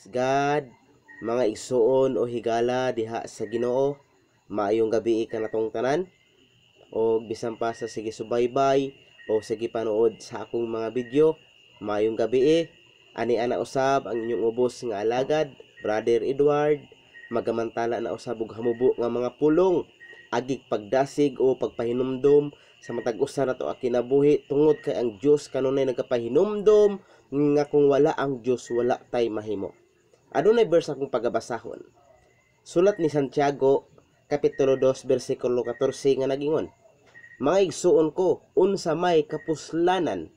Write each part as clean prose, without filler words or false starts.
God, mga igsoon o higala diha sa Ginoo, maayong gabi kanatong tanan, o bisan pa sa sige subaybay o sige panood sa akong mga video, maayong gabi. Ani ana usab ang inyong ubos nga alagad, Brother Edward, magamantala na usab og hamubo nga mga pulong, agig pagdasig o pagpahinumdom sa matag usa nato ang kinabuhi tungod kay ang Dios kanunay nagapahinumdom nga kung wala ang Dios wala tay mahimo. Adunay verse akong pagabasahon. Sulat ni Santiago, Kapitulo 2, versikulo 14 nga nagingon, mga igsuon ko, unsa may kapuslanan,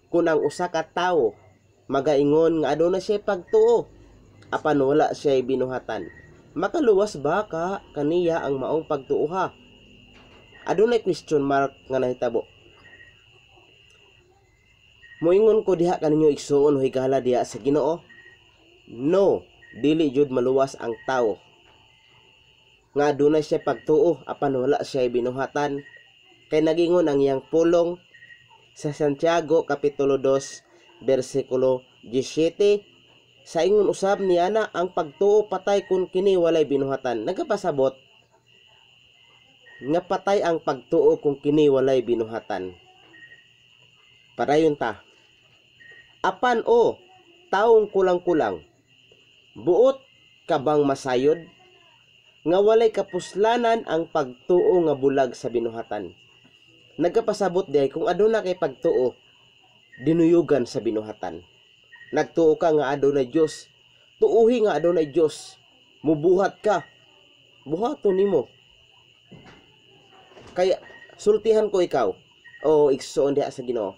kung ang usa ka tawo magaingon nga aduna siya pagtuo, apan wala siya binuhatan, makaluwas ba ka kaniya ang maong pagtuuha? Adunay question mark nga nahitabo. Moingon ko diha kaninyo igsuon o higala diha sa Ginoo? No, dili jud maluwas ang tawo nga adunay siya pagtuo apan wala siya binuhatan, kay nagingon ang iyang pulong sa Santiago Kapitulo 2 versikulo 17, sa ingon usab niya na ang pagtuo patay kun kini walay binuhatan. Nagapasabot nga patay ang pagtuo kung kini walay binuhatan. Padayon ta. Apan taong kulang-kulang, buot ka bang masayod nga walay kapuslanan ang pagtuo nga bulag sa binuhatan? Nagapasabot diay kung aduna kay pagtuo dinuyugan sa binuhatan. Nagtuo ka nga adunay Dios, tuuhi nga adunay Dios, mubuhat ka, buhaton nimo. Kaya sultihan ko ikaw o igsoon diha sa Ginoo,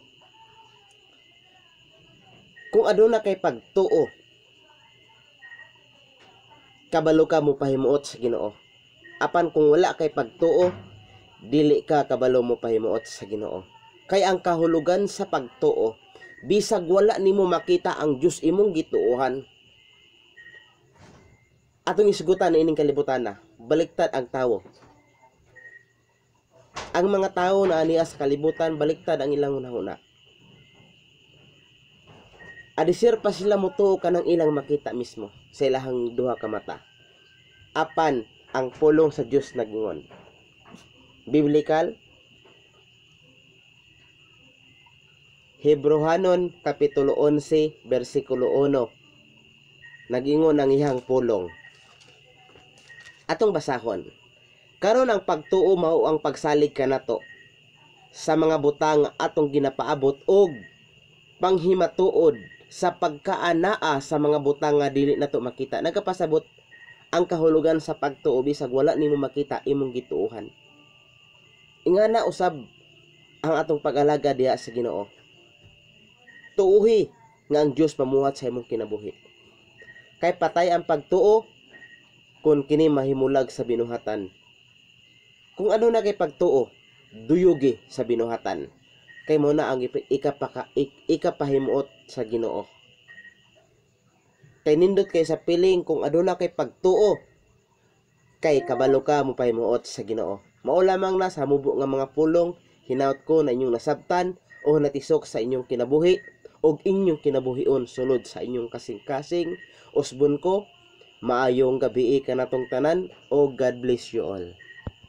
kung aduna kay pagtuo, kabalo ka mo pahimuot sa Ginoo. Apan kung wala kay pagtuo, dili ka kabalo mo pahimuot sa Ginoo. Kay ang kahulugan sa pagtuo, bisag wala nimo makita ang Dios imong gituohan. Atong isgutan ining kalibutan na, baliktad ang tawo. Ang mga tawo na aniya sa kalibutan, baliktad ang ilang hunahuna. Adisir pa sila mutuo kanang ilang makita mismo sa ilahang duha ka mata. Apan ang pulong sa Dios nagingon. Biblical, Hebrehanon Kapitulo 11 versikulo 1, nagingon ang ihang pulong. Atong basahon. Karon ang pagtuo mao ang pagsalig kanato sa mga butang atong ginapaabot og panghimatuod sa pagkaanaa sa mga butang nga dili nato makita. Nagapasabot ang kahulugan sa pagtuo bisag wala nimo makita imong gituohan. Ingana usab ang atong pag-alaga diha sa Ginoo. Tuuhi nga ang Dios pamuhat sa imong kinabuhi. Kay patay ang pagtuo kung kini mahimulag sa binuhatan. Kung ano na kay pagtuo, duyugi sa binuhatan. Kay mo na ang ikapahimuot sa Ginoo. Kay nindot kay sa piling kung aduna kay pagtuo, kay kabalo ka mo pahimuot sa Ginoo. Mao lamang na sa mubo nga mga pulong, hinaut ko na inyong nasabtan o natisok sa inyong kinabuhi o inyong kinabuhion sulod sa inyong kasing-kasing. Usbon ko, maayong gabi kanatong tanan o God bless you all.